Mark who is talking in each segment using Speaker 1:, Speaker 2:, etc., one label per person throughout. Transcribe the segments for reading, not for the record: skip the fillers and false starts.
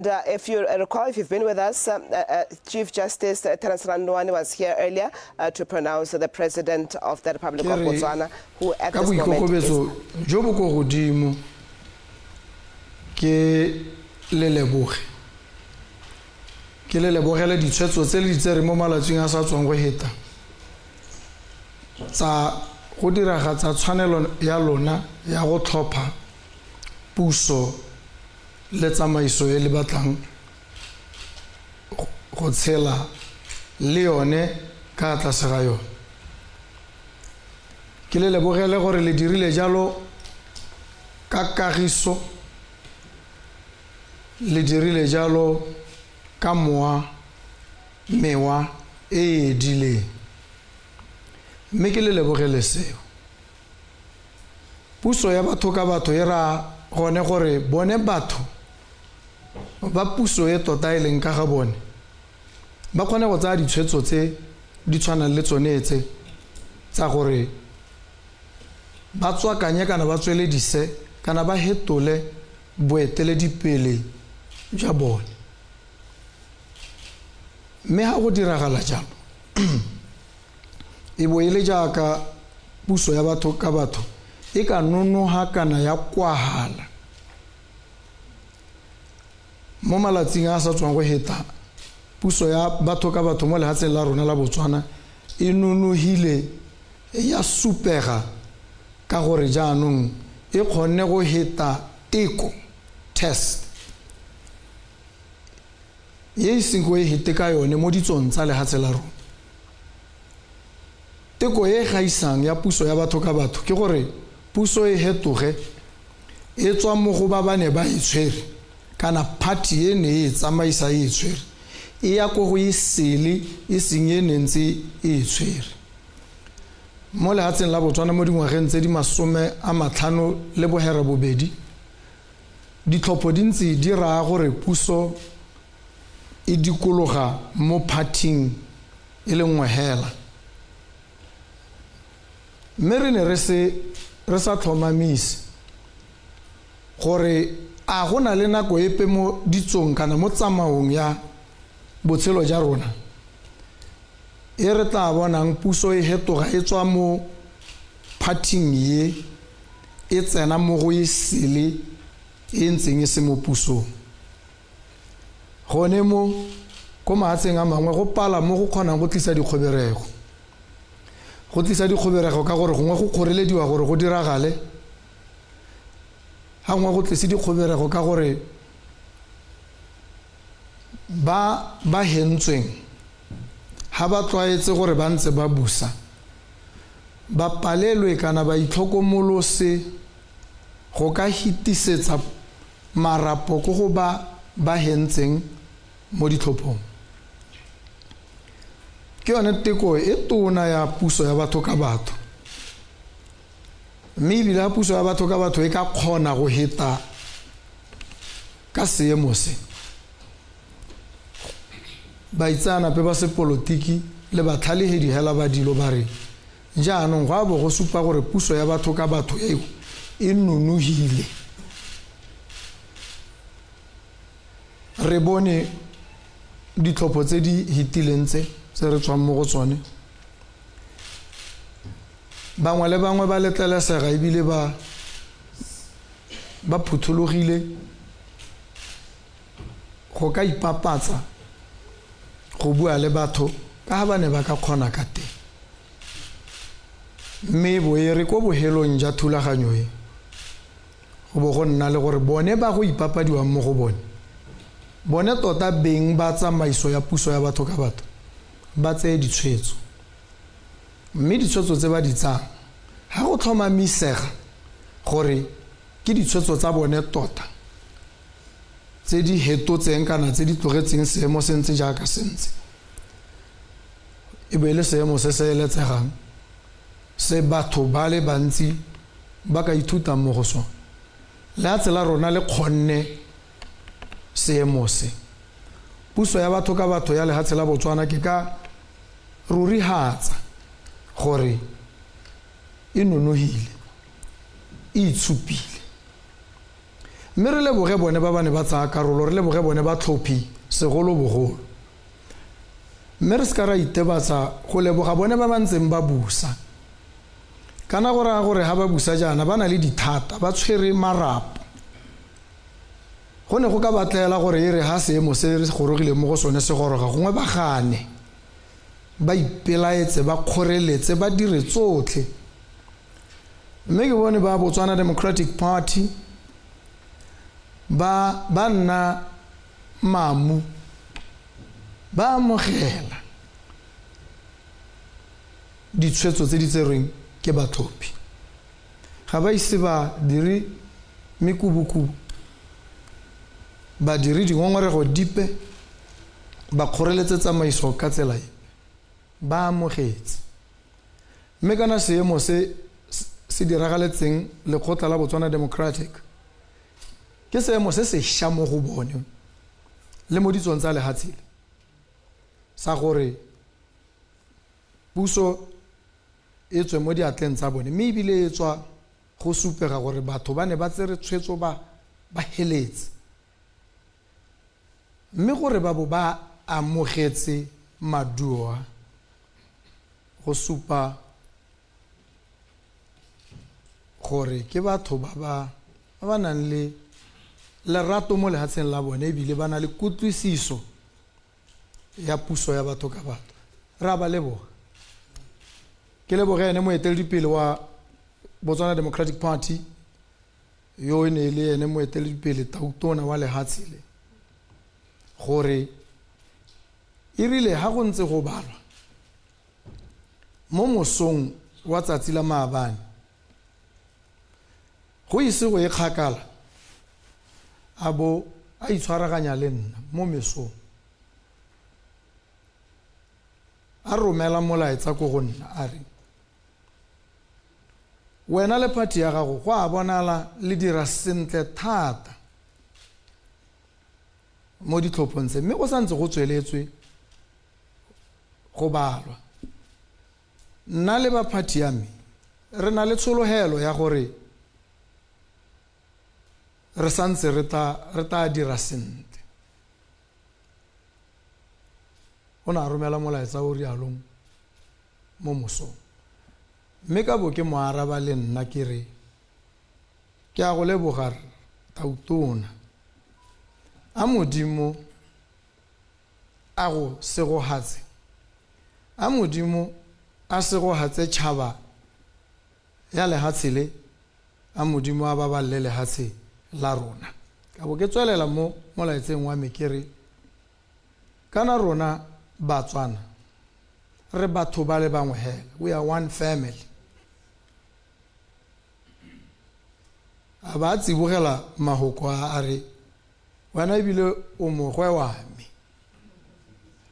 Speaker 1: If you recall, if you've been with us, Chief Justice Terence Randwane was here earlier to pronounce the President of the Republic of Botswana, who at this moment is...
Speaker 2: Jo bo go godimo ke le lebogele ditshwetso tse le tsere mo malatsing a sa tswang go heta tsa go diragatsa tshwanelo ya lona ya go tlhopha puso le tsamaiso e le batlang go tshela le yone ka tlase ga yone ke le lebogele gore le dirile jalo ka kagiso le dirile jalo ka mewa e edile mme ke le lebogele seo puso ya batho ka batho e ra gone gore bone batho ba puso e tota e leng ka ga bone ba kgone go tsaya ditshwetso tse di tshwanang le tsone tse tsa gore ba tswakanye kana ba tsweledise kana ba hetole boeteledipele jwa bone mme ha go diragala jalo e bo ile jaaka puso ya batho ka batho e ka nonoha kana ya kwahala mo malatsing a sa tswang go heta puso ya batho ka batho mo lehatsheng la rona la Botswana e nonohile ya supega ka gore jaanong e kgonne go heta teko test ye sengwe e hete ka yone mo ditsong tsa lehatshe la rona teko e gaisang ya puso ya batho ka batho ke gore puso e hetoge e tswa mo go ba bane ba itshwere kana party e ne e tsamaisa e itshwere e ya go isele e senye nentse e itshwere mo lehatsheng la Botswana mo dingwageng tse di 50 le bohera bobedi ditlhopho dintsi di ra gore puso e dikologa mo partying e le nngwe hela mme re ne re sa tlhomamise gore a gona le nako epe mo ditsong kana mo tsamaong ya botshelo ja rona e re tla bonang puso e hetoga e tswa mo partying ye e tsena mo go isele e ntseng e se mo pusong gone mo ko mahatsheng a mangwe go pala mo go kgonang go tlisa dikgoberego ka gore gongwe go kgorelediwa gore go diragale ha ngwe go tlise dikgoberego ka gore ba hentsweng ha ba tlwaetse gore ba ntse ba busa ba palelwe kana ba itlhokomolose go ka hitisetsa marapo go go ba hentseng mo ditlhophong ke yone teko e tona ya puso ya batho ka batho mme ebile ya puso ya batho ka batho e ka kgona go heta ka seemo se baitsanape ba sepolotiki le batlhalegedi hela ba dilo ba re jaanong go a bo go supa gore puso ya batho ka batho eo e nonohile re bone ditlhopho tse di hitileng tse re tswang mo go tsone bangwe le bangwe ba letlelesega ebile ba phuthologile go ka ipapatsa go bua le batho ka ha ba ne ba ka kgona ka teng mme bo e re ko bohelong ja thulaganyo e go bo go nna le gore bone ba go ipapadiwa mo go bone tota beng ba tsamaiso ya puso ya batho ka batho ba tseye ditshwetso mme ditshwetso tse ba di tsang ha go tlhomamisega gore ke ditshwetso tsa bone tota tse di hetotseng kana tse di tlogetseng seemo se ntse jaaka sentse e be le seemo se se eletsegang se batho ba le bantsi ba ka ithutang mo go sone le a tsela rona le kgonne seemo se puso ya batho ka batho ya lehatshe la Botswana ke ka rurihatsa gore e nonohile e itshupile mme re leboge bone ba bane ba tsaya karolo re leboge bone ba tlhophi segolo bogolo mme re se ka ra itebatsa go leboga bone ba ba ntseng ba busa kana go raya gore ha ba busa jaana ba na le dithata ba tshwere marapo go ne go ka batlela gore e re ha seemo se re gorogile mo go sone se goroga gongwe ba gane ba ipelaetse ba kgoreletse ba dire tsotlhe mme ke bone ba Botswana Democratic Party ba nna mamu ba amogela ditshwetso tse di tserweng ke batlhophi ga ba ise ba dire mekubukubu ba dire dingongorego dipe ba kgoreletse tsamaiso ka tsela e ba amogetse mme kana seemo se diragaletseng lekgotla la Botswana Democratic ke seemo se sešwa mo go bone le mo ditsong tsa lehatshele sa gore puso e tswe mo diatleng tsa bone mme ebile e tswa go supega gore batho ba ne ba tsere tshwetso ba heletse mme gore ba bo ba amogetse maduo go supa gore ke batho ba nang le lerato mo lehatsheng la bone ebile ba na le kutlwisiso ya puso ya batho ka batho ra ba leboga ke leboga ene moeteledipele wa Botswana Democratic Party yo e ne le ene moeteledipele tautona wa lehatshele gore e rile ha go ntse go balwa mo mosong wa tsatsi la maabane go ise go e kgakala a bo a itshwaraganya le nna mo mesong a romela molaetsa ko go nna a re wena le party ya gago go a bonala le dira sentle thata mo ditlhophong tse mme go santse go tsweletswe go balwa nna le ba party ya me re na le tsholohelo ya gore re santse re ta dira sentle o na romela molaetsa o rialong mo mosong mme ka bo ke mo araba le nna ke re ke a go leboga tautona a modimo a go segohatse a modimo a segohatse tšhaba ya lehatshele a modimo a baballe lehatshe la rona ka bo ke tswelela mo molaetseng wa me ke re kana rona Batswana re batho ba le bangwe hela we are one family a ba tsibogela mahoko a re wena ebile o mogwe wa me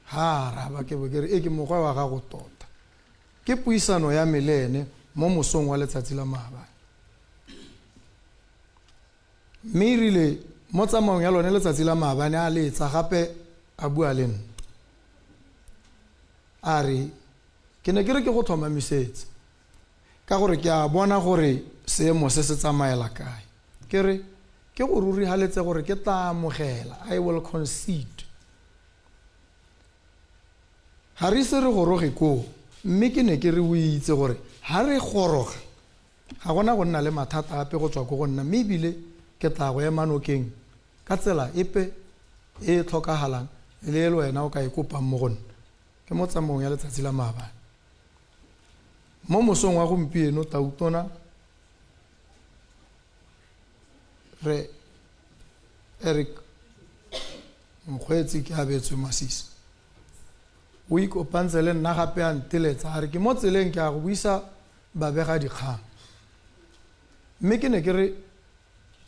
Speaker 2: ha ra ba ke bo ke re e ke mogwe wa gago tota ke puisano ya melene mo mosong wa letsatsi la maabane mme e rile mo tsamaong ya lone letsatsi la maabane a letsa gape a bua le nna a re ke ne ke re ke go tlhomamisetse ka gore ke a bona gore seemo se se tsamaela kae ke re ke go ruri haletse gore ke tla amogela I will concede ha re se re goroge ko mme ke ne ke re o itse gore ha re goroge ga gona go nna le mathata ape go tswa ko go nna mme ebile ke tla go ema nokeng ka tsela epe e tlhokagalang le le wena o ka e kopang mo go nna ke mo tsamaong ya letsatsi la maabane mo mosong wa gompieno tautona re Eric mokgweetsi ke abetswe masisi o ikopantse le nna gape a nteletsa a re ke mo tseleng ke a go buisa babega dikgang mme ke ne ke re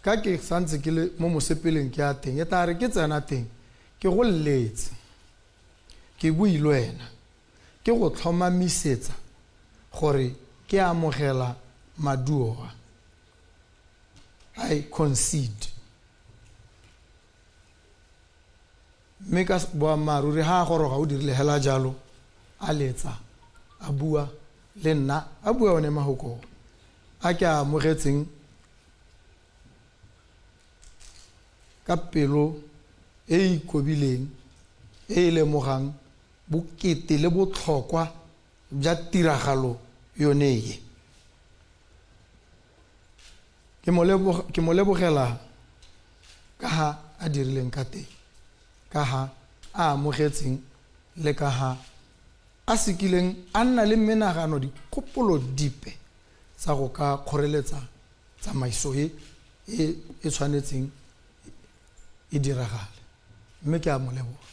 Speaker 2: ka ke santse ke le mo mosepeleng ke a teng e tla re ke tsena teng ke go lleetse ke bui le wena ke go tlhomamisetsa gore ke amogela maduo I concede mme ka boammaaruri ha a goroga o dirile hela jalo a letsa a bua le nna a bua one mahoko a ke a amogetseng ka pelo e ikobileng e lemogang bokete le botlhokwa bja tiragalo yone ye. Ke mo lebogela ka ha a dirileng ka teng, ka ha a amogetseng le ka ha a sekileng a nna le menagano dikgopolo dipe tsa go ka kgoreletsa tsamaiso e tshwanetseng e diragale, mme ke a mo leboga.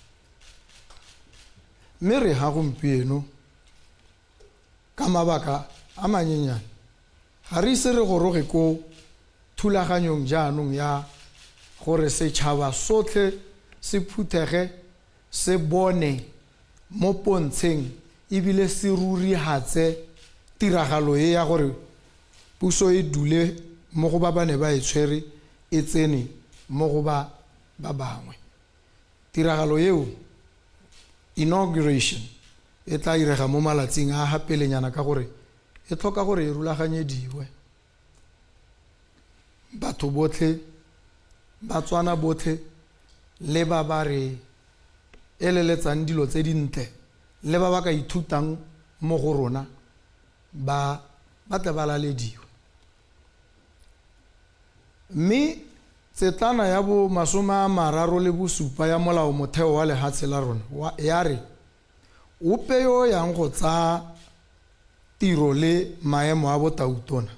Speaker 2: Mme re ha gompieno ka mabaka a manyenyane ga re ise re goroge ko thulaganyong jaanong ya gore setšhaba sotlhe se phuthege se bone mo pontsheng ebile se rurihatse tiragalo e ya gore puso e dule mo go ba bane ba e tshwere e tsene mo go ba bangwe. Tiragalo eo, inauguration, e tla irega mo malatsing a gapelenyana ka gore e tlhoka gore e rulaganyediwe. Batho botlhe, BOTSWANA botlhe le ba ba re eleletsang dilo tse dintle le ba ba ka ithutang mo go rona ba tle ba lalediwe. Mme tsetlana ya bo 37 ya molao motheo wa lehatshe la rona ya re ope yo yang go tsa tiro le maemo a botautona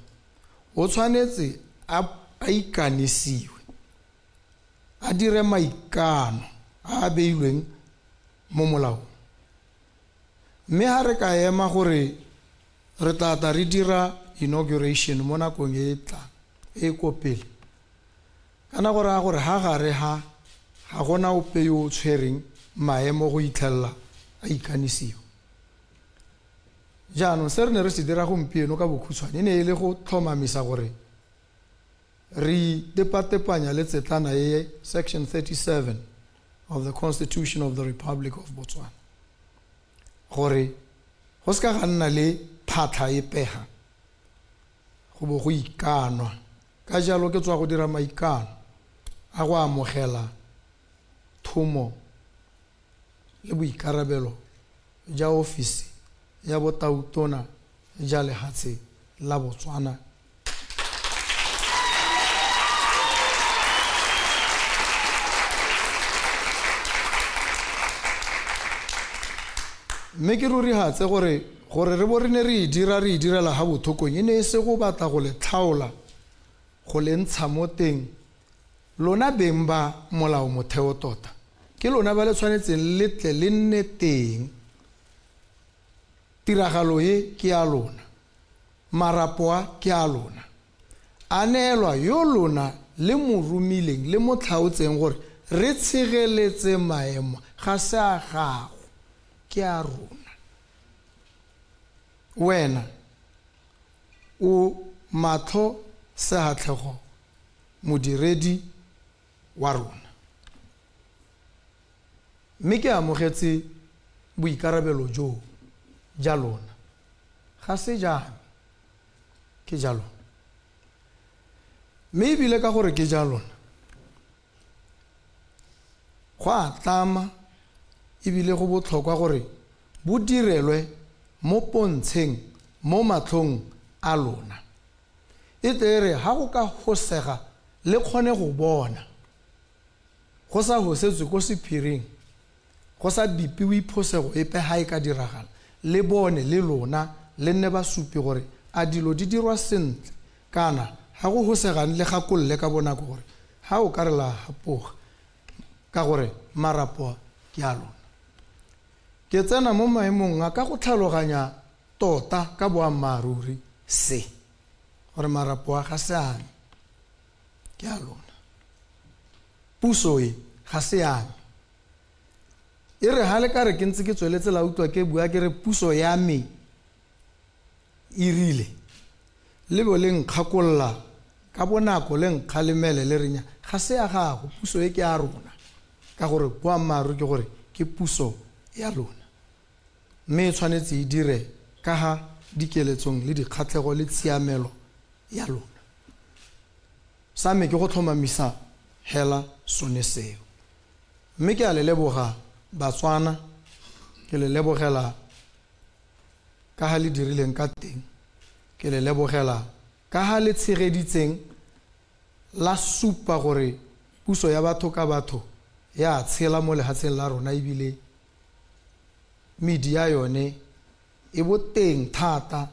Speaker 2: o tshwanetse a ikanisiwe, a dire maikano a beilweng mo molao. Mme ha re ka ema gore re tla re dira inauguration mo nakong e tlang e ko pele, kana gore ha gare ha gona ope yo o tshwereng maemo go itlhella a ikanisiwa. Jaanong se re ne re se dira gompieno ka bokhutshwane e ne e le go tlhomamisa gore re tepatepanya le tsetlana e section 37 of the Constitution of the Republic of Botswana, gore go se ka ga nna le phatlha e pega go bo go ikanwa. Ka jalo ke tswa go dira maikano a go amogela thomo le boikarabelo ja ofisi ya botautona ja lehatshe la Botswana. Mme ke rurihatse gore re bo re ne re direla ha bothokong e ne e se go batla go le tlhaola go le ntsha mo teng lona beng ba molao motheo tota. Ke lona ba le tshwanetseng le tle le nne teng. Tiragalo e ke ya lona, marapo a ke ya lona, a neelwa yo lona le mo romileng le mo tlhaotseng gore re tshegeletse maemo ga se a gago, ke a rona. Wena o matlho sehatlego modiredi wa rona, mme ke amogetse boikarabelo jo ja lona, ga se jang ke ja lona. Mme ebile ka gore ke ja lona go a tlama ebile go botlhokwa gore bo direlwe mo pontsheng mo matlhong a lona. E tle re ha go ka hosega le kgone go bona, go sa hosetswe ko sephiring, go sa bipiwe phosego epe ha e ka diragala, le bone le lona le nne ba supi gore a dilo di dirwa sentle, kana ha go hosegang le gakolle ka bonako gore ha o ka re la hapoga ka gore marapo ke a lona. Ke tsena mo maemong a ka go tlhaloganya tota ka boammaaruri se gore marapo a ga se ame ke a lona, puso e ga se ame. E re ha le ka re ke ntse ke tsweletse la utlwa ke bua ke re puso ya me e rile le bo le nkgakolla ka bonako le nkgalemele le renya ga se ya gago, puso e ke a rona, ka gore boammaaruri ke gore ke puso ya lona. Mme tshwanetse e dire ka ha dikeletsong le dikgatlhego le tshiamelo ya lona. Sa me ke go tlhomamisa hela sone seo. Mme ke a le leboga Batswana, ke le lebogela ka ha le dirileng ka teng, ke le lebogela ka ha le tshegeditseng la supa gore puso ya batho ka batho ya tshela mo lehatsheng la rona, ebile media yone e boteng thata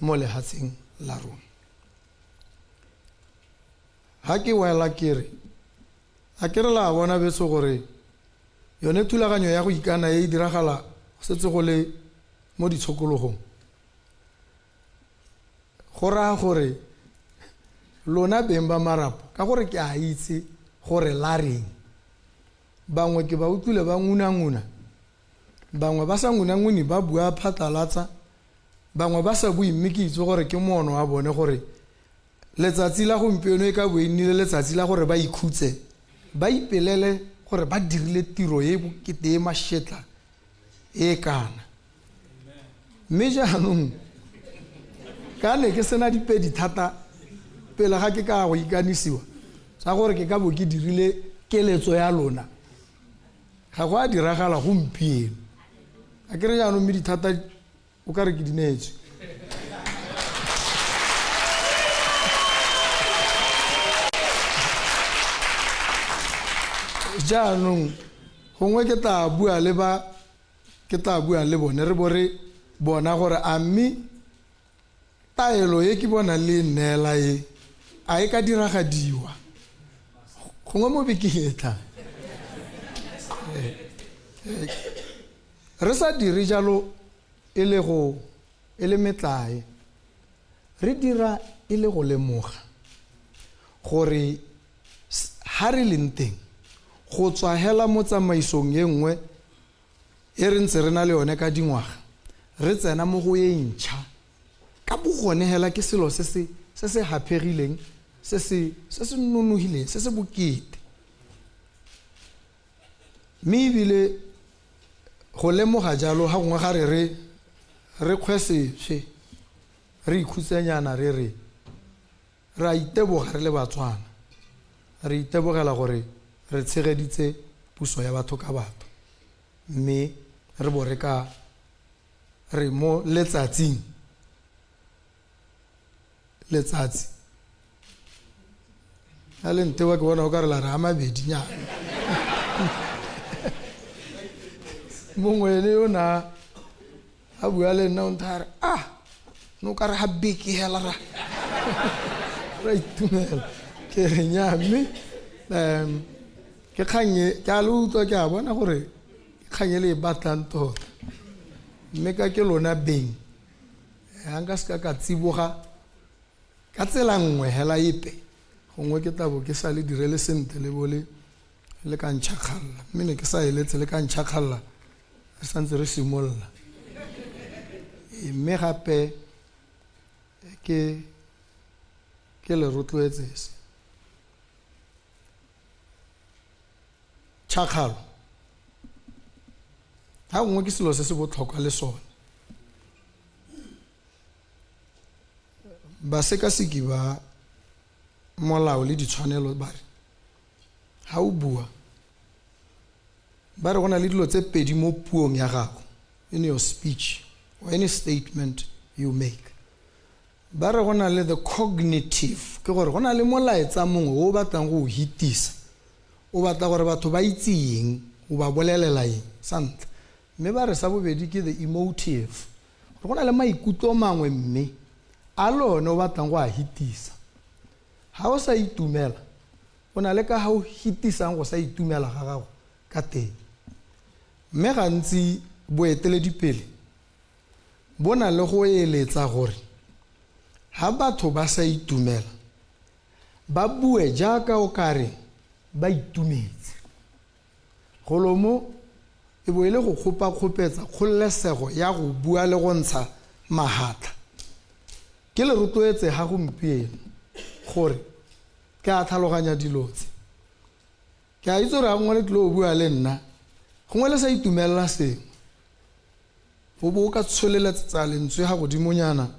Speaker 2: mo lehatsheng la rona. Ha ke wela kere a ke re la bona betso gore yone thulaganyo ya go ikana e diragala setse go le mo ditshokologong, go raya gore lona beng ba marapo ka gore ke a itse gore la reng. Bangwe ke ba utlwile ba nguna-nguna, bangwe ba sa nguna-nguni ba bua phatlalatsa, bangwe ba sa bui mme ke itse gore ke moono wa bone gore letsatsi la gompieno e ka bo e nnile letsatsi la gore ba ikhutse, ba ipelele gore ba dirile tiro e bokete e mašetla e kana. Mme jaanong ka ne ke sena dipedi thata pele ga ke ka go ikanisiwa sa gore ke ka bo ke dirile keletso ya lona, ga go a diragala gompieno. A ke re jaanong mme dithata o ka re ke dinetswe. Jaanong gongwe ke tla bua le bone re bo re bona gore a mme taelo e ke bona le neela e a e ka diragadiwa gongwe mo bekeng e tlang. Re sa dire jalo e le metlae, re dira e le go lemoga gore ha re leng teng go tswa hela mo tsamaisong ye nngwe e re ntse re na le yone ka dingwaga, re tsena mo go e ntšha ka bogone hela ke selo se se hapegileng, se se nonogileng, se se bokete. Mme ebile go lemoga jalo ga gongwe ga re kgwesetswe re ikhutsenyana re a iteboga re le Batswana, re itebogela gore re tshegeditse puso ya batho ka batho, mme re bo re mo letsatsi a le ntewa ke bona o ka re la re a mabedinyana. Mongwe le yona a bua le nna o nthare no ka re ha beke hela ra itumela ke re nya. Mme ke kganye ke a le utlwa ke a bona gore kganye le e batlang tota, mme ka ke lona beng a nka se ka tsiboga ka tsela nngwe hela epe, gongwe ke tabo ke sa le direle sente le bole le ka ntšhakgalla, mme ne ke sa eletse le ka ntšhakgalla re santse re simolola. Mme gape ke le rotloetse se tšhakgalo ga gongwe ke selo se se botlhokwa le sone. Basekaseki ba molao le ditshwanelo ba re ga o bua ba re go na le dilo tse pedi mo puong ya gago, in your speech or any statement you make. Ba re go na le the cognitive, ke gore go na le molaetsa mongwe o batlang go o hitisa, o batla gore batho ba itse eng, o ba bolelela eng sa ntlha. Mme ba re sa bobedi ke the emotive, go na le maikutlo mangwe mme a lone o batlang go a hitisa. Ha o sa itumela o na le ka ha o hitisang go sa itumela ga gago ka teng. Mme gantsi boeteledipele bo na le go eletsa gore ha batho ba sa itumela ba bue jaaka o kare ba itumetse. Golomo e bo ile go kgopetsa kgolesego ya go bua le go ntsha mahatla. Ke le rotloetse ha gompieno gore ke a tlhaloganya dilotse, ke a itse gore ga ngwe le tlo o bua le nna gongwe le sa itumelela sengwe o bo o ka tsholeletsa lentswe ga godimonyana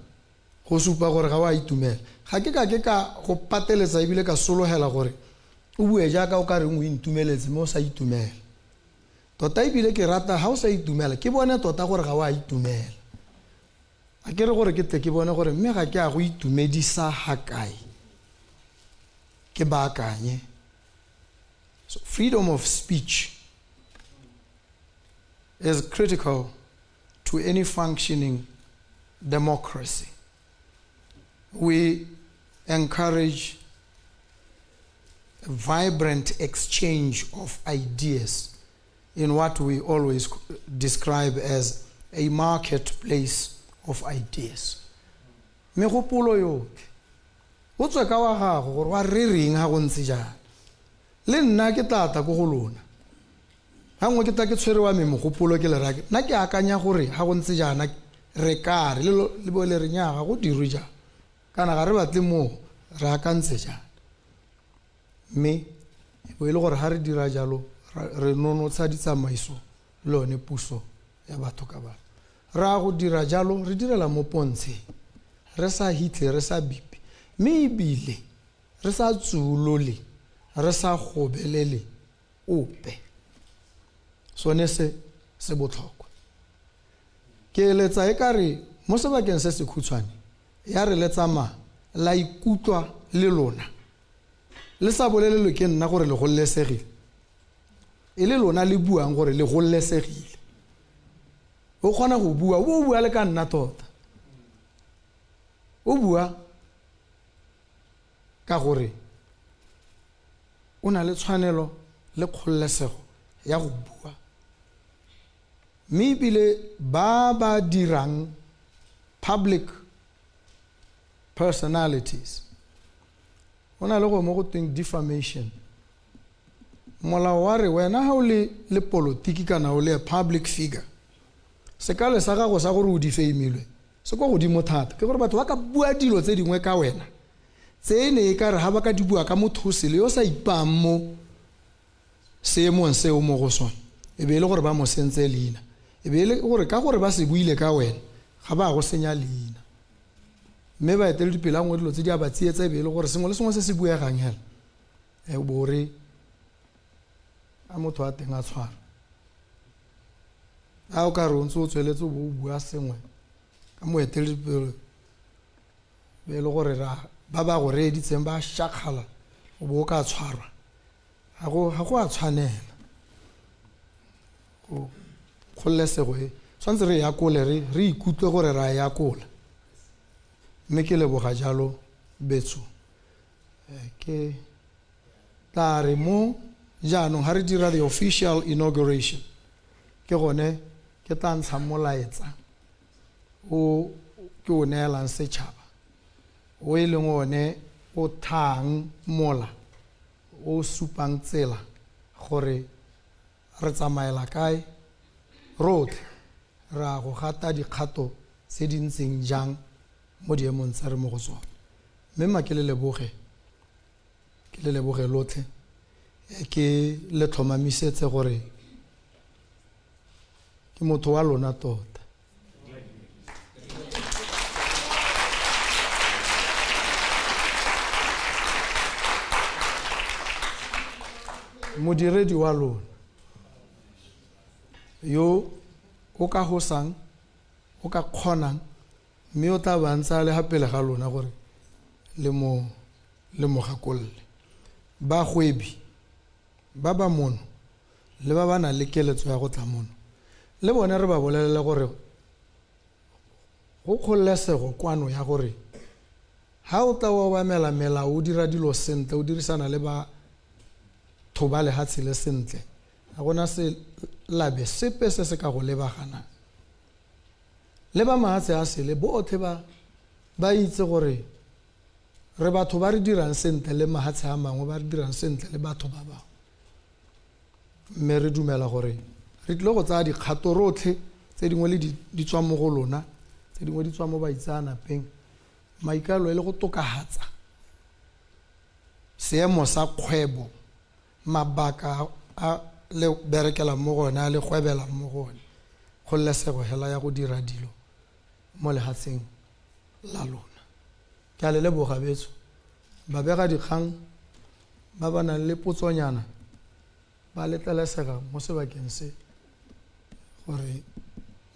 Speaker 2: go supa gore ga o a itumela. Ga ke ka go pateletsa ebile ka sologela gore o bue jaaka o ka reng o intumeletse mo sa itumela tota ebile ke rata ha o sa itumela ke bone tota gore ga wa itumela a ke re gore ke tle ke bone gore mme ga ke a go itumedisa ha kae ke baakanye so freedom of speech is critical to any functioning democracy. We encourage a vibrant exchange of ideas in what we always describe as a marketplace of ideas. Megopolo yotlhe o tswe ka wa gago gore wa re reng ha go ntse jana le nna ke tata go go lona hangwe ke ta ke tshwere wa me mogopolo ke le rake nna ke akanya gore ha go ntse jana re kare le bo le re nyaga go dirwe jana kana ga re batle mo re akantse jana mme go ile gore ha re dira jalo re nonotsha ditsamaiso le one puso ya batho ka ba ra go dira jalo re direla mo pontshe re sa hitle re sa bipe mme ebile re sa tsulole re sa gobelele ope sone se botlhokwa ke eletsa e kare mo sebakeng se se khutshwane ya re letsama la ikutlwa le lona le sa bolelelo ke nna gore le gollesegile e le lona le buang gore le gollesegile o kgona go bua o bua le ka nna tota o bua ka gore o na le tshwanelo le kgollesego ya go bua mme ebile ba dirang public personalities o na le go mo go teng defamation molao wa re wena ha o le politiki kana o le public figure se ka le sa gago sa gore o difamilwe se go godimo thata ke gore batho ba ka bua dilo tse dingwe ka wena tse ne e ka re ha ba ka di bua ka motho se le yo sa ipang mo seemong se o mo go sona e be le gore ba mo sentse leina e be le gore ka gore ba se buile ka wena ga ba go senya leina mme ba etele dipela ngwe dilo tse di a ba tsietsa e be le gore sengwe le sengwe se se buegang hela e bore a motho a teng a tshwara a o ka re o ntse o tsweletse o bua sengwe ka mo etele dipelo be le gore ba ba go reditseng ba shakgala o bo ka tshwarwa ha go a tshwanela go kgollesego e tshwantse re ya kole re ikutlwe gore ra ya kola mme ke leboga jalo betso ke tare mo jaanong ha re dira the official inauguration ke gone ke tla ntsha molaetsa o ke o neelang setšhaba o e leng one o thang mola o supang tsela gore re tsamaela kae rotlhe ra go gata dikgato tse di ntseng jang mo diemong tsa re mo go tsona mme ma ke le leboge lotlhe ke le tlhomamisetse gore ke motho wa lona tota modiredi wa lona yo o ka hosang o ka kgonang mme o tla bantsa le gapele ga lona gore le mo gakolle ba hwebi ba ba mono le ba bana le keletso ya go tla mono le bone re ba bolelele gore go kgollesego kwano ya gore ha o tla wa bamela melao o dira dilo sentle o dirisana le ba thoba le hatse le sentle ga gona se labe sepe se se ka go lebagana le ba mahatse a sele botlhe ba itse gore re batho ba re dirang sentle le mahatse a mangwe ba re dirang sentle le batho ba bangwe mme re dumela gore re tlile go tsaya dikgato rotlhe tse dingwe le di tswa mo go lona tse dingwe di tswa mo baitseanapeng maikalo e le go tokahatsa seemo sa kgwebo mabaka a le berekela mo gone a le gwebela mo gone kgollesego hela ya go dira dilo mo lehatsheng la lona ke a le leboga betso ba bega dikgang ba ba nang le potsonyana ba letlelesega mo sebakeng se gore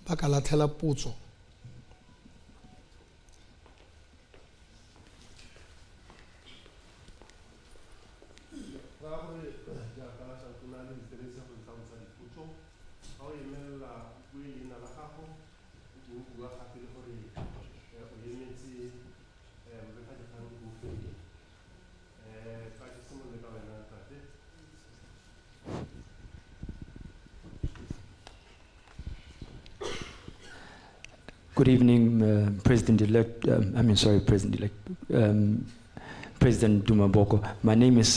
Speaker 2: ba ka latlhela potso.
Speaker 3: Good evening, President-elect, President-elect, President Duma Boko. My name is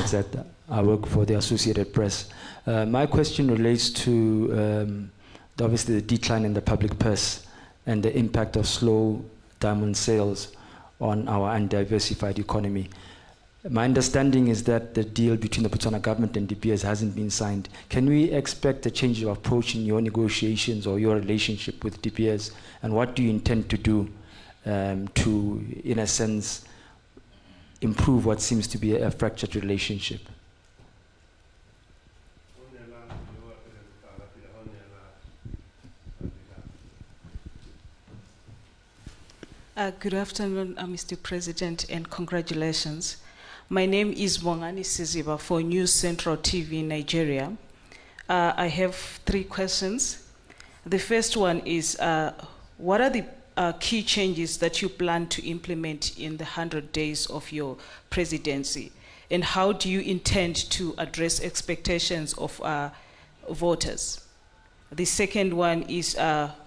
Speaker 3: Zeta. I work for the Associated Press. My question relates to obviously the decline in the public purse and the impact of slow diamond sales on our undiversified economy. My understanding is that the deal between the Botswana government and De Beers hasn't been signed. Can we expect a change of approach in your negotiations or your relationship with De Beers? And what do you intend to do to, in a sense, improve what seems to be a fractured relationship?
Speaker 4: Good afternoon, Mr. President, and congratulations. My name is Bongani Siziba for News Central TV in Nigeria. I have 3 questions. The first one is, what are the key changes that you plan to implement in the 100 days of your presidency? And how do you intend to address expectations of voters? The second one is,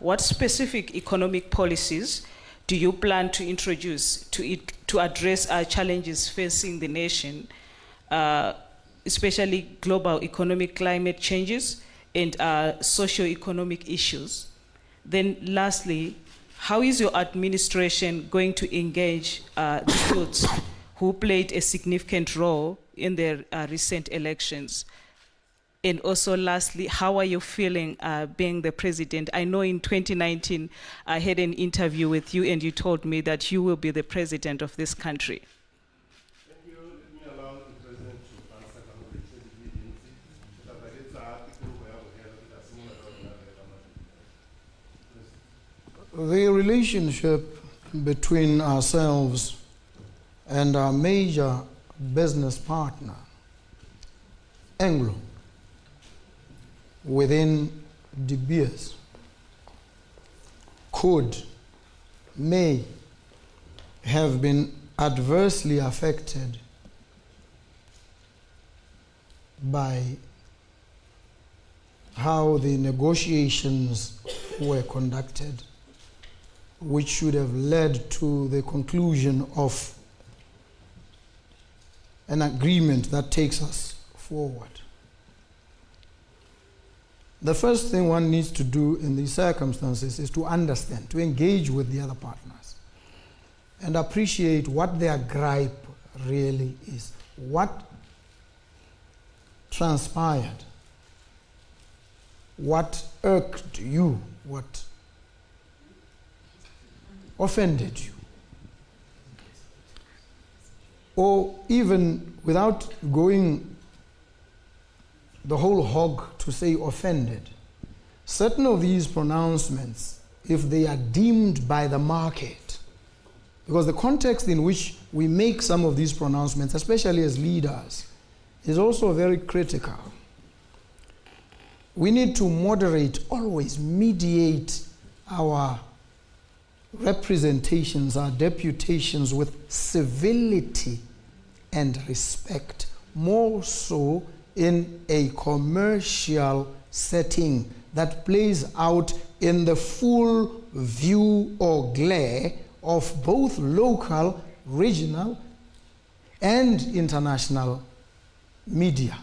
Speaker 4: what specific economic policies do you plan to introduce to address challenges facing the nation, especially global economic climate changes and socio-economic issues? Then lastly, how is your administration going to engage the youths who played a significant role in the recent elections? And also lastly, how are you feeling being the president? I know in 2019, I had an interview with you and you told me that you will be the president of this country.
Speaker 5: Thank you. Let me allow the president to answer
Speaker 2: the relationship between ourselves and our major business partner, Anglo, within De Beers, may have been adversely affected by how the negotiations were conducted, which should have led to the conclusion of an agreement that takes us forward. The first thing one needs to do in these circumstances is to understand, to engage with the other partners and appreciate what their gripe really is, what transpired, what irked you, what offended you. Or even without going the whole hog to say offended, certain of these pronouncements, if they are deemed by the market, because the context in which we make some of these pronouncements, especially as leaders, is also very critical. We need to moderate, always mediate our representations, our deputations with civility and respect, more so in a commercial setting that plays out in the full view or glare of both local, regional, and international media.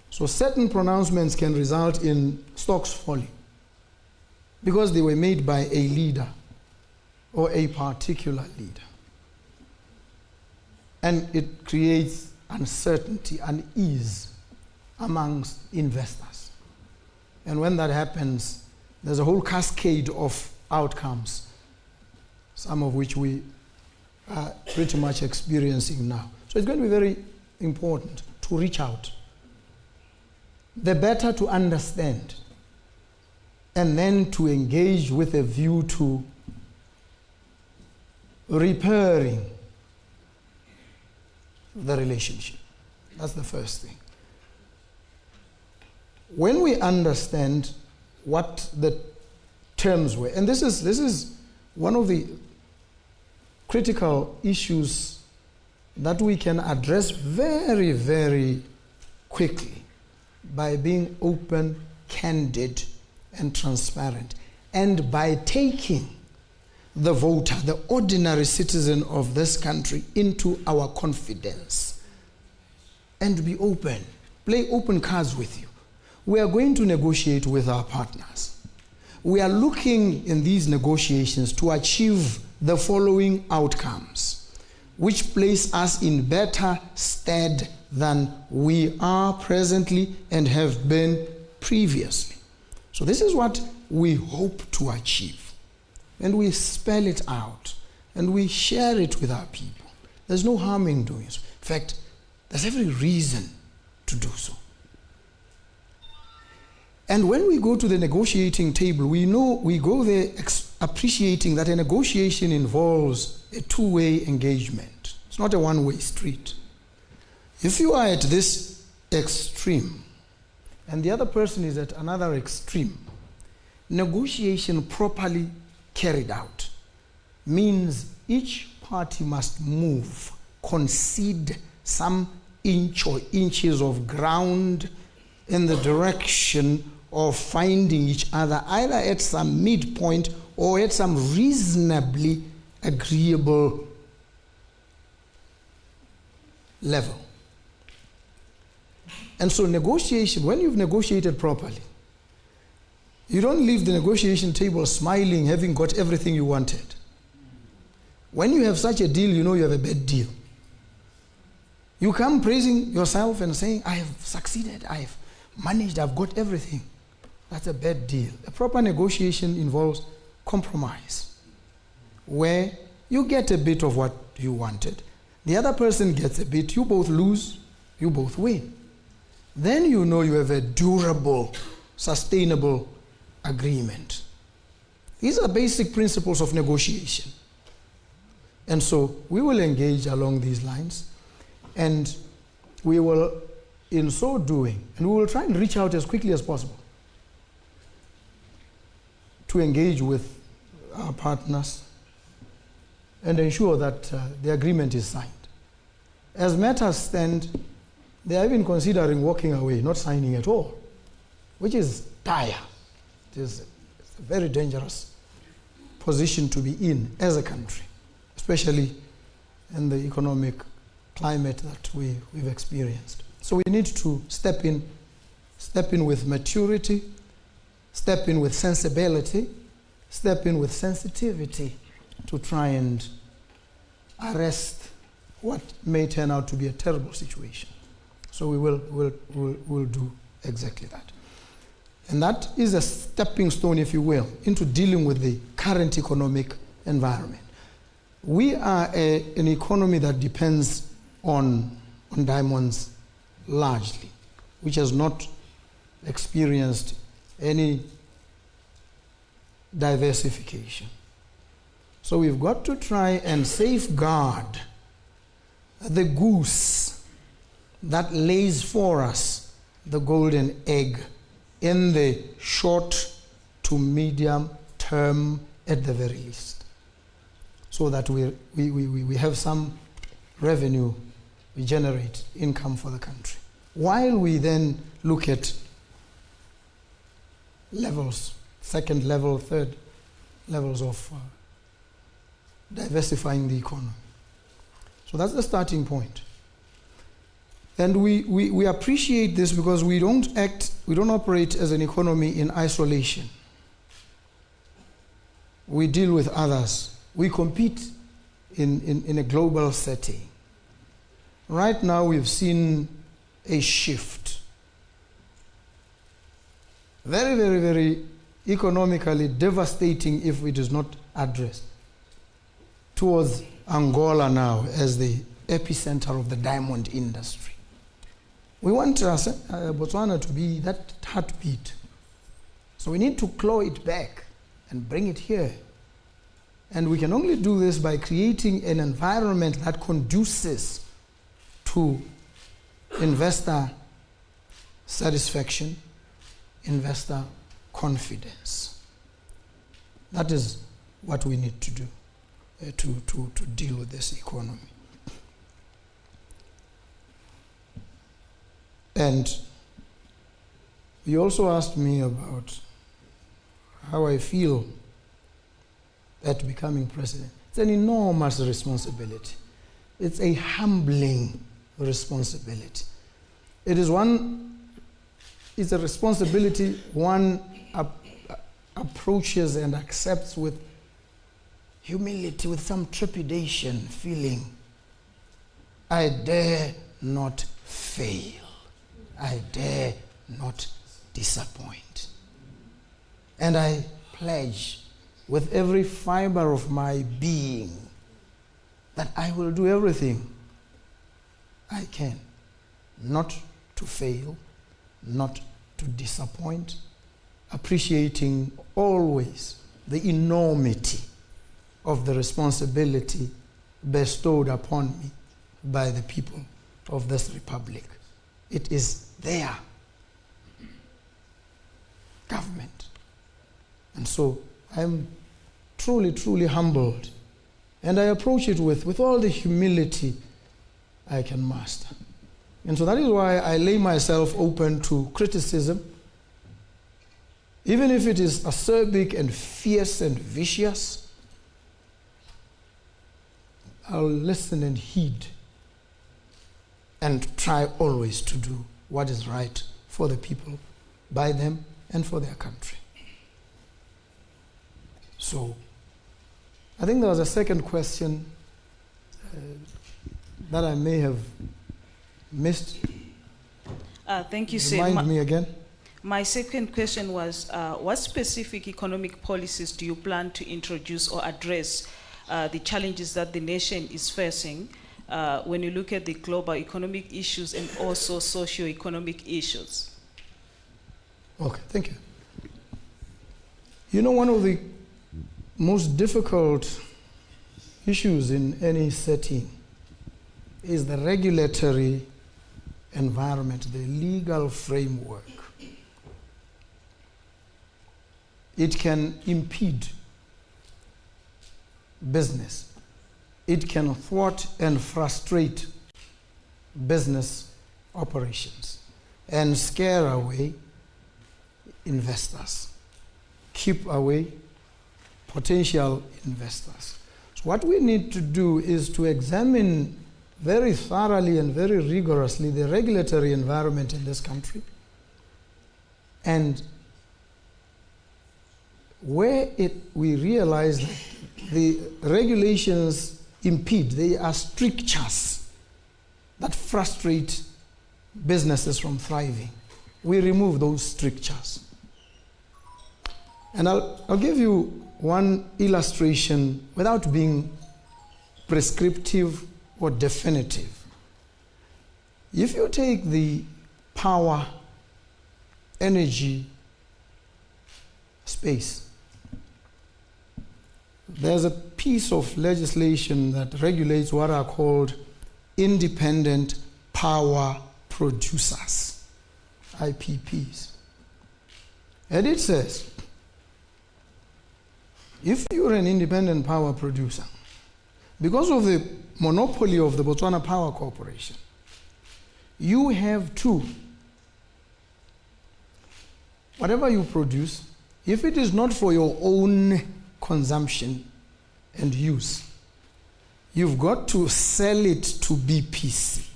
Speaker 2: So certain pronouncements can result in stocks falling because they were made by a leader or a particular leader. And it creates uncertainty, unease amongst investors. And when that happens, there's a whole cascade of outcomes, some of which we are pretty much experiencing now. So So it's going to be very important to reach out. The better to understand, and then to engage with a view to repairing the relationship. That's the first thing. When we understand what the terms were, and this is one of the critical issues that we can address very, very quickly by being open, candid, and transparent, and by taking the voter, the ordinary citizen of this country, into our confidence, and be open, play open cards with you. We are going to negotiate with our partners. We are looking in these negotiations to achieve the following outcomes, which place us in better stead than we are presently and have been previously. So this is what we hope to achieve. And we spell it out and we share it with our people. There's no harm in doing so. In fact, there's every reason to do so. And when we go to the negotiating table, we know we go there appreciating that a negotiation involves a two-way engagement. It's not a one-way street. If you are at this extreme and the other person is at another extreme, negotiation properly carried out means each party must move, concede some inch or inches of ground in the direction of finding each other, either at some midpoint or at some reasonably agreeable level. And so negotiation, when you've negotiated properly, you don't leave the negotiation table smiling, having got everything you wanted. When you have such a deal, you know you have a bad deal. You come praising yourself and saying, I have succeeded, I have managed, I've got everything. That's a bad deal. A proper negotiation involves compromise, where you get a bit of what you wanted, the other person gets a bit, you both lose, you both win. Then you know you have a durable, sustainable agreement. These are basic principles of negotiation. And so we will engage along these lines, and we will, in so doing, and we will try and reach out as quickly as possible to engage with our partners and ensure that the agreement is signed. As matters stand, they are even considering walking away, not signing at all, which is dire. It is a very dangerous position to be in as a country, especially in the economic climate that we've experienced. So we need to step in with maturity, step in with sensibility, step in with sensitivity to try and arrest what may turn out to be a terrible situation. So we'll do exactly that. And that is a stepping stone, if you will, into dealing with the current economic environment. We are an economy that depends on diamonds largely, which has not experienced any diversification. So we've got to try and safeguard the goose that lays for us the golden egg in the short to medium term at the very least, so that we have some revenue, we generate income for the country, while we then look at levels, second level, third levels of diversifying the economy. So that's the starting point. And we appreciate this because we don't operate as an economy in isolation. We deal with others. We compete in a global setting. Right now we've seen a shift. Very, very, very economically devastating if it is not addressed, towards Angola now as the epicenter of the diamond industry. We want Botswana to be that heartbeat. So we need to claw it back and bring it here. And we can only do this by creating an environment that conduces to investor satisfaction, investor confidence. That is what we need to do to deal with this economy. And you also asked me about how I feel at becoming president. It's an enormous responsibility. It's a humbling responsibility. It's a responsibility one approaches and accepts with humility, with some trepidation, feeling, I dare not fail. I dare not disappoint. And I pledge with every fiber of my being that I will do everything I can not to fail, not to disappoint, appreciating always the enormity of the responsibility bestowed upon me by the people of this republic. It is their government. And so I'm truly, truly humbled. And I approach it with all the humility I can master. And so that is why I lay myself open to criticism, even if it is acerbic and fierce and vicious. I'll listen and heed and try always to do what is right for the people, by them, and for their country. So, I think there was a second question that I may have missed.
Speaker 4: Thank you, sir.
Speaker 2: Remind me again.
Speaker 4: My second question was, what specific economic policies do you plan to introduce or address the challenges that the nation is facing when you look at the global economic issues and also socio-economic issues?
Speaker 2: Okay, thank you. You know, one of the most difficult issues in any setting is the regulatory environment, the legal framework. It can impede business. It can thwart and frustrate business operations and scare away investors, keep away potential investors. So what we need to do is to examine very thoroughly and very rigorously the regulatory environment in this country, and where we realize that the regulations impede, they are strictures that frustrate businesses from thriving. We remove those strictures. And I'll give you one illustration without being prescriptive or definitive. If you take the power, energy space, there's a piece of legislation that regulates what are called independent power producers, IPPs. And it says, if you're an independent power producer, because of the monopoly of the Botswana Power Corporation, you have to, whatever you produce, if it is not for your own consumption and use, you've got to sell it to BPC,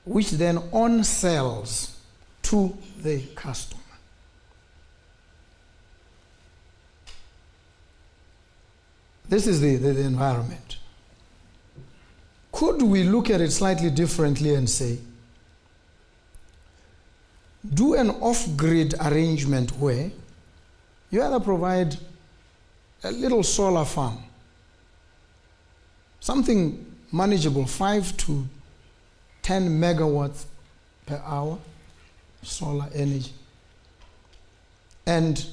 Speaker 2: which then on-sells to the customer. This is the environment. Could we look at it slightly differently and say, do an off-grid arrangement where you either provide a little solar farm, something manageable, 5 to 10 megawatts per hour solar energy, and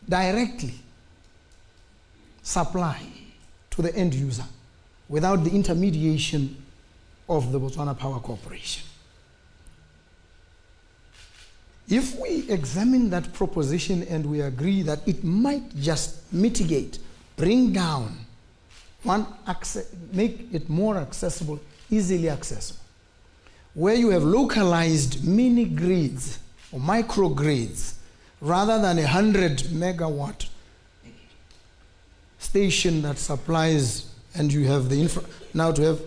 Speaker 2: directly supply to the end user without the intermediation of the Botswana Power Corporation. If we examine that proposition and we agree that it might just mitigate, bring down, make it more accessible, easily accessible, where you have localized mini grids or micro grids rather than 100 megawatt station that supplies, and you have the now to have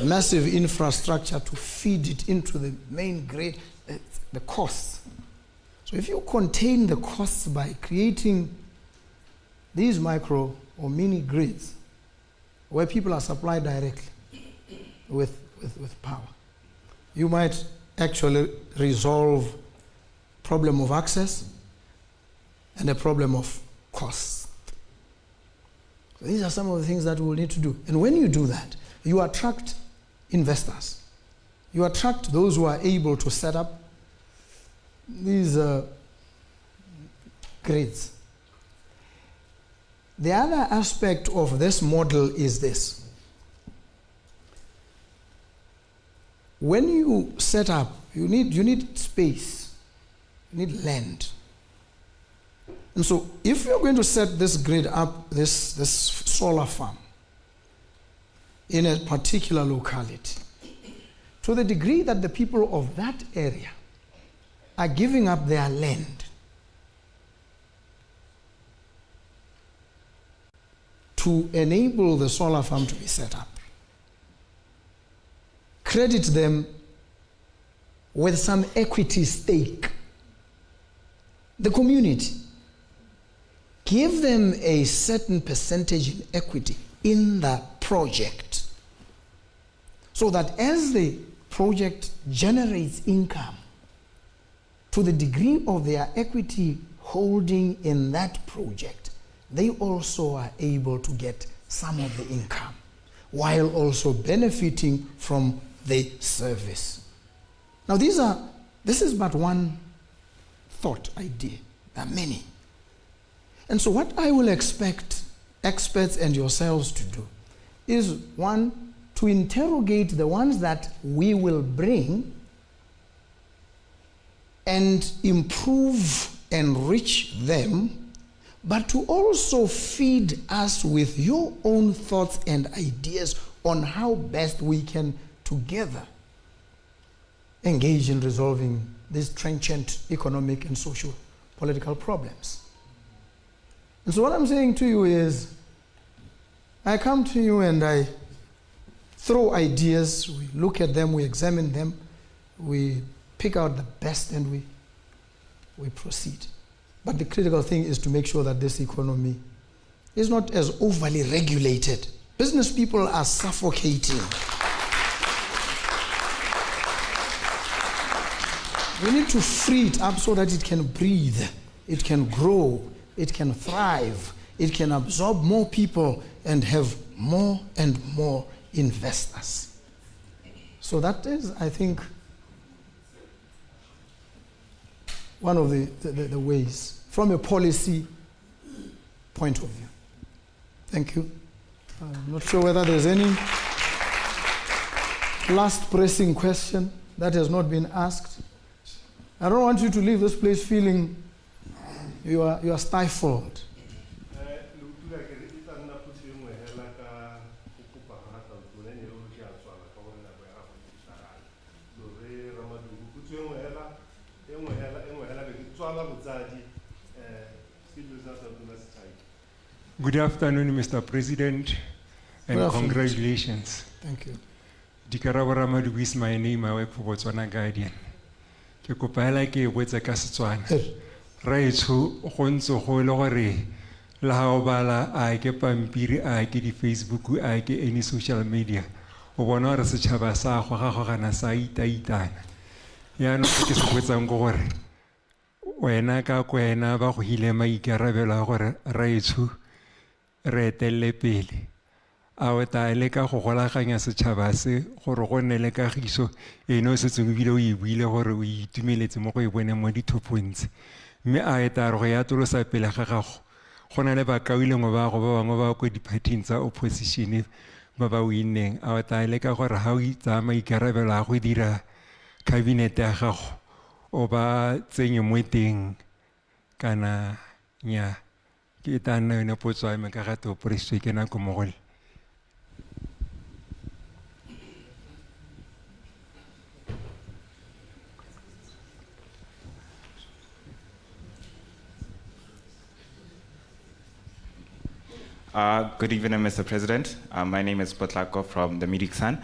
Speaker 2: massive infrastructure to feed it into the main grid, the costs. So if you contain the costs by creating these micro or mini grids where people are supplied directly with power, you might actually resolve problem of access and a problem of costs. So these are some of the things that we will need to do. And when you do that, you attract investors. You attract those who are able to set up these grids. The other aspect of this model is this. When you set up, you need space, you need land. And so if you're going to set this grid up, this solar farm, in a particular locality, to the degree that the people of that area are giving up their land to enable the solar farm to be set up, credit them with some equity stake. The community, give them a certain percentage in equity in the project, so that as the project generates income, to the degree of their equity holding in that project, they also are able to get some of the income, while also benefiting from the service. Now this is but one thought idea. There are many. And so what I will expect experts and yourselves to do is, one, to interrogate the ones that we will bring and improve, enrich them, but to also feed us with your own thoughts and ideas on how best we can together engage in resolving these trenchant economic and social political problems. And so what I'm saying to you is, I come to you and I throw ideas, we look at them, we examine them, we pick out the best, and we proceed. But the critical thing is to make sure that this economy is not as overly regulated. Business people are suffocating. We need to free it up so that it can breathe, it can grow, it can thrive, it can absorb more people and have more and more investors. So that is, I think, one of the ways from a policy point of view. Thank you. I'm not sure whether there's any last pressing question that has not been asked. I don't want you to leave this place feeling you are stifled.
Speaker 6: Good afternoon, Mr. President, and congratulations.
Speaker 2: Thank you.
Speaker 6: Dikarabo Ramadu is my name. I work for BOTSWANA Guardian. Ke kopa hela ke botsa ka Setswana. Re tsho go ntse go le gore la ha bala a ke pampiri a ke di Facebook a ke any social media. O bona re setšhaba sa go ga gana sa itaitana. Ya no ke se botsa ngo gore wena ka kwena ba go hile maikarabelo gore re tsho re etelle pele. A o ta leka go golaganya setšhaba se gore go nne le kagiso eno se tseng ebile o e buile gore o itumeletse mo go e boneng mo dithopong tse. Mme a eta re go ya tolosa pele ga gago go na le bakailengwe ba go ba bangwe ba ko di-partying tsa opposition ba ba winneng. A o ta leka gore ga o tsaya maikarabelo a go dira cabinet ya gago o ba tsenye mo teng kana nya ke ta nna yone potso ya me ka ga toporisitswe ke nako mogole.
Speaker 7: Good evening, Mr. President. My name is Potlako from the Medic Sun.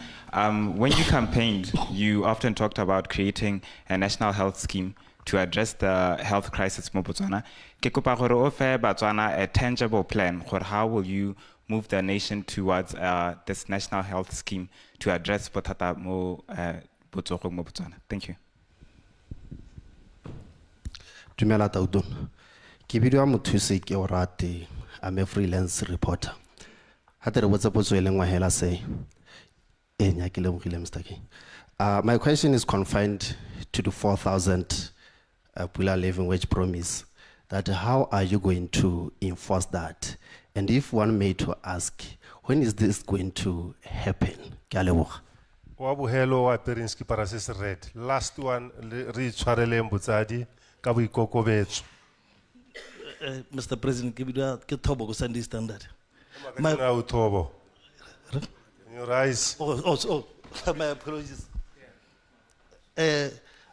Speaker 7: When you campaigned, you often talked about creating a national health scheme to address the health crisis in Botswana. Ke kopa gore o fe Botswana a tangible plan for how will you move the nation towards this national health scheme to address bothata mo Botswana. Thank you.
Speaker 8: Dumela Taudon. Ke bidiwa mothusi ke o rate. I'm a freelance reporter. My question is confined to the 4,000 Pula living wage promise. That how are you going to enforce that? And if one may to ask, when is this going to happen?
Speaker 5: Wabuhelo wa Perinski Parasis Red. Last one, reach Charele Mbutsadi, Kabu Kokobet.
Speaker 9: Mr. President, give me that Tobo Sunday standard.
Speaker 5: My Tobo. Your eyes.
Speaker 9: Oh, my apologies.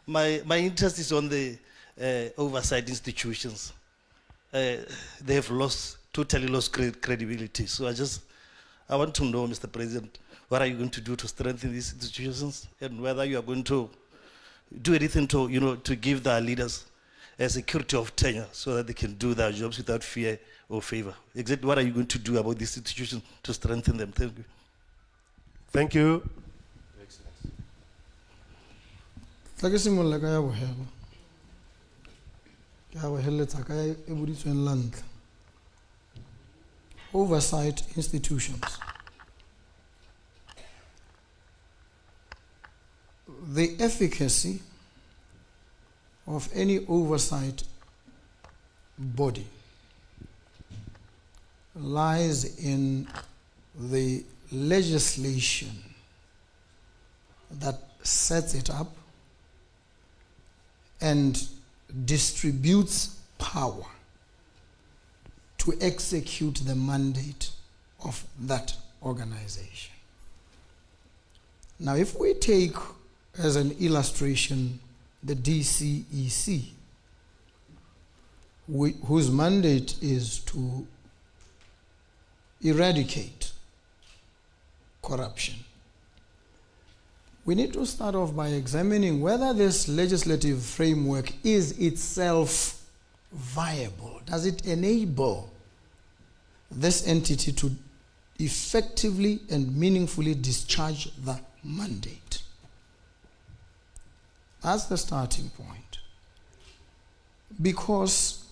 Speaker 9: My interest is on the oversight institutions. They have totally lost credibility. So I want to know, Mr. President, what are you going to do to strengthen these institutions, and whether you are going to do anything to give the leaders a security of tenure so that they can do their jobs without fear or favor. Exactly what are you going to do about these institutions to strengthen them? Thank you.
Speaker 5: Thank you.
Speaker 2: Oversight institutions. The efficacy of any oversight body lies in the legislation that sets it up and distributes power to execute the mandate of that organization. Now, if we take as an illustration the DCEC, whose mandate is to eradicate corruption, we need to start off by examining whether this legislative framework is itself viable. Does it enable this entity to effectively and meaningfully discharge the mandate? That's the starting point. Because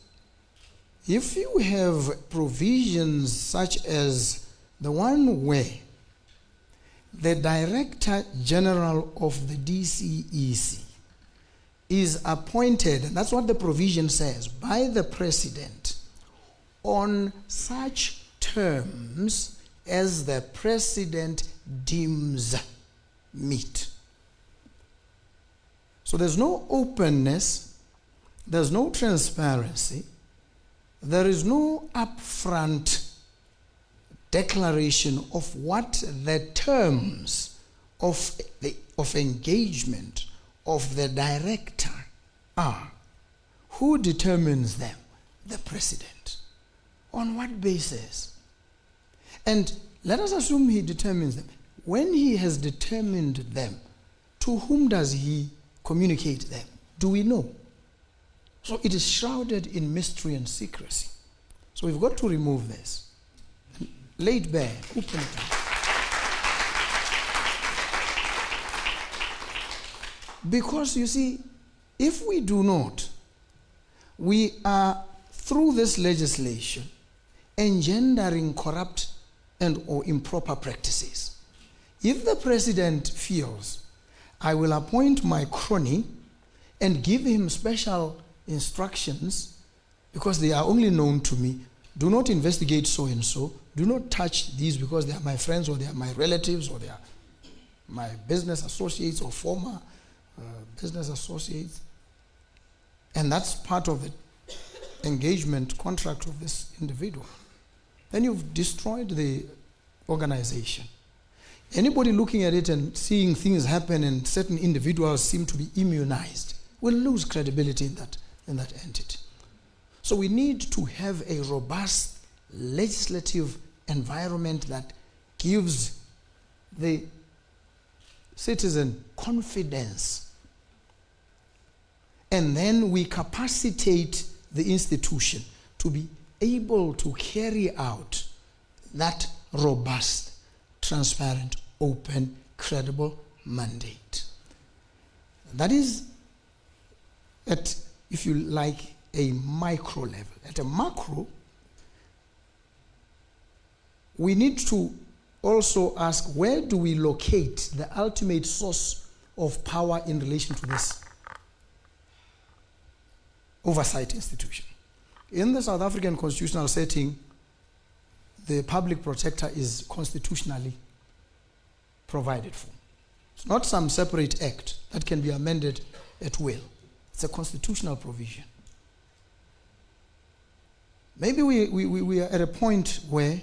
Speaker 2: if you have provisions such as the one where the Director General of the DCEC is appointed, and that's what the provision says, by the President on such terms as the President deems meet. So there's no openness, there's no transparency, there is no upfront declaration of what the terms of engagement of the director are. Who determines them? The President. On what basis? And let us assume he determines them. When he has determined them, to whom does he communicate them? Do we know? So it is shrouded in mystery and secrecy. So we've got to remove this. Lay it bare, open it up. Because you see, if we do not, we are, through this legislation, engendering corrupt and or improper practices. If the president feels, I will appoint my crony and give him special instructions because they are only known to me, do not investigate so and so, do not touch these because they are my friends or they are my relatives or they are my business associates or former business associates. And that's part of the engagement contract of this individual. Then you've destroyed the organization. Anybody looking at it and seeing things happen and certain individuals seem to be immunized will lose credibility in that entity. So we need to have a robust legislative environment that gives the citizen confidence. And then we capacitate the institution to be able to carry out that robust, transparent, open, credible mandate. That is at, if you like, a micro level. At a macro, we need to also ask, where do we locate the ultimate source of power in relation to this oversight institution? In the South African constitutional setting, the public protector is constitutionally provided for. It's not some separate act that can be amended at will. It's a constitutional provision. Maybe we are at a point where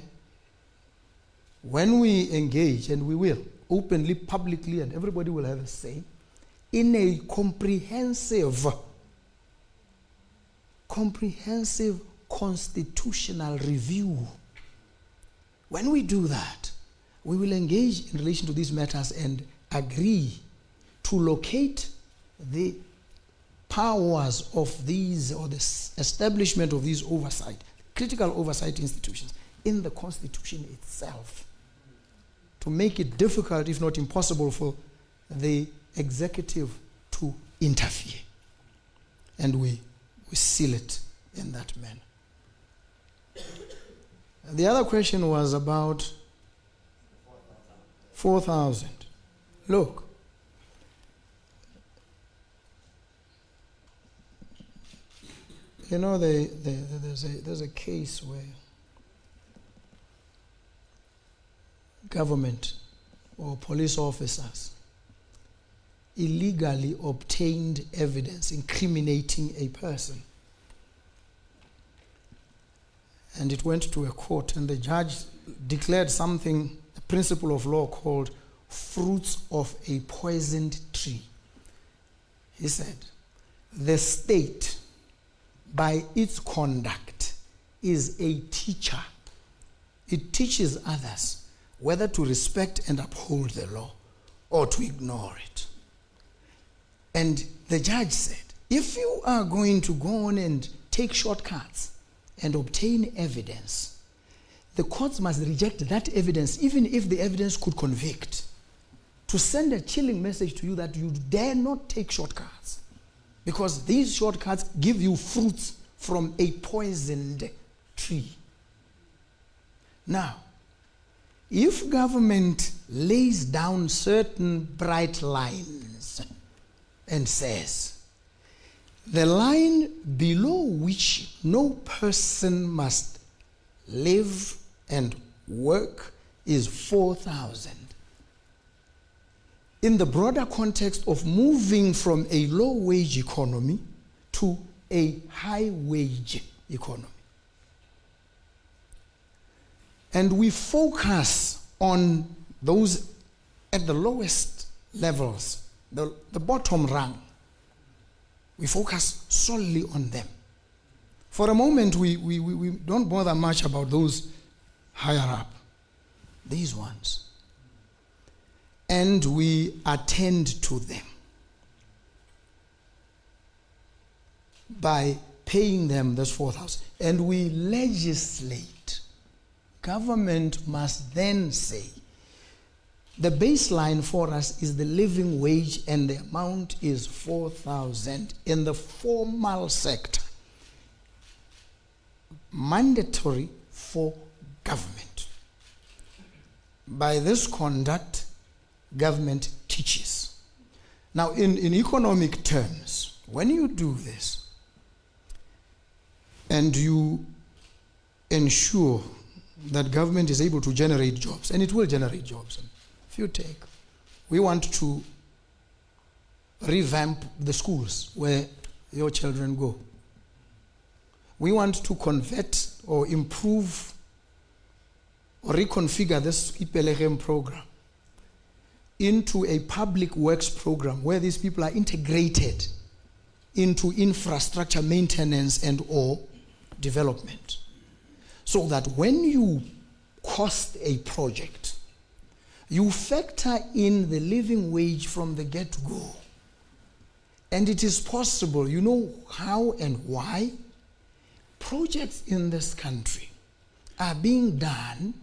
Speaker 2: when we engage, and we will, openly, publicly, and everybody will have a say, in a comprehensive constitutional review. When we do that, we will engage in relation to these matters and agree to locate the powers of these, or the establishment of these oversight, critical oversight institutions, in the Constitution itself, to make it difficult, if not impossible, for the executive to interfere. And we seal it in that manner. The other question was about 4,000. Look, you know, there's a case where government or police officers illegally obtained evidence incriminating a person. And it went to a court, and the judge declared something, a principle of law called fruits of a poisoned tree. He said, the state, by its conduct, is a teacher. It teaches others whether to respect and uphold the law or to ignore it. And the judge said, if you are going to go on and take shortcuts and obtain evidence, the courts must reject that evidence, even if the evidence could convict, to send a chilling message to you that you dare not take shortcuts, because these shortcuts give you fruits from a poisoned tree. Now, if government lays down certain bright lines and says, the line below which no person must live and work is 4,000. In the broader context of moving from a low-wage economy to a high-wage economy. And we focus on those at the lowest levels, the bottom rung. We focus solely on them. For a moment, we don't bother much about those higher up, these ones. And we attend to them by paying them this 4,000. And we legislate. Government must then say, the baseline for us is the living wage, and the amount is 4,000 in the formal sector. Mandatory for government. By this conduct, government teaches. Now, in economic terms, when you do this and you ensure that government is able to generate jobs, and it will generate jobs. If you take, we want to revamp the schools where your children go. We want to convert or improve or reconfigure this Ipelegen program into a public works program where these people are integrated into infrastructure maintenance and or development. So that when you cost a project, you factor in the living wage from the get-go. And it is possible, you know how and why? Projects in this country are being done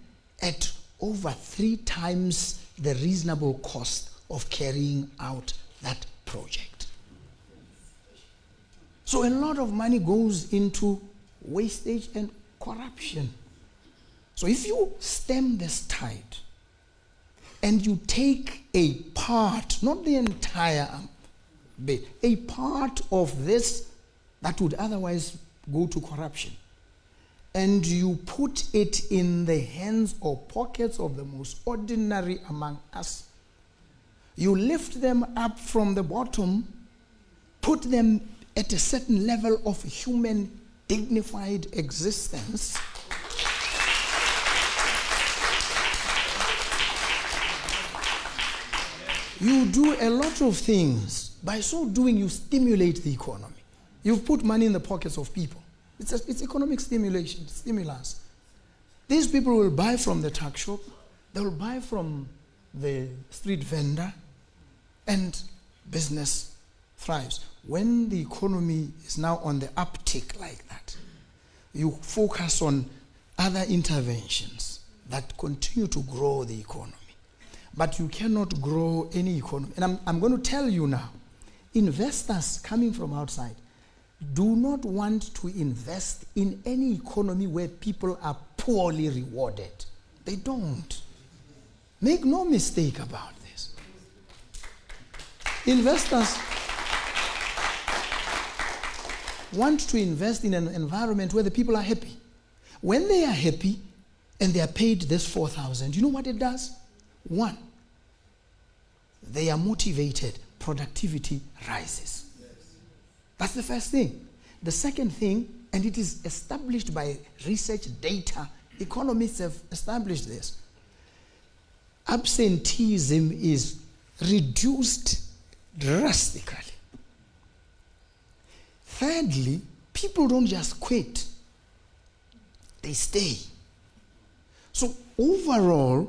Speaker 2: at over 3 times the reasonable cost of carrying out that project. So a lot of money goes into wastage and corruption. So if you stem this tide and you take a part, not the entire bit, a part of this that would otherwise go to corruption, and you put it in the hands or pockets of the most ordinary among us, you lift them up from the bottom, put them at a certain level of human dignified existence, you do a lot of things. By so doing, you stimulate the economy. You've put money in the pockets of people. It's economic stimulation, stimulus. These people will buy from the tuck shop, they will buy from the street vendor, and business thrives. When the economy is now on the uptick like that, you focus on other interventions that continue to grow the economy. But you cannot grow any economy. And I'm going to tell you now, investors coming from outside do not want to invest in any economy where people are poorly rewarded. They don't. Make no mistake about this. Investors want to invest in an environment where the people are happy. When they are happy and they are paid this 4,000, you know what it does? 1, they are motivated, productivity rises. That's the first thing. The second thing, and it is established by research data, economists have established this, absenteeism is reduced drastically. Thirdly, people don't just quit, they stay. So overall,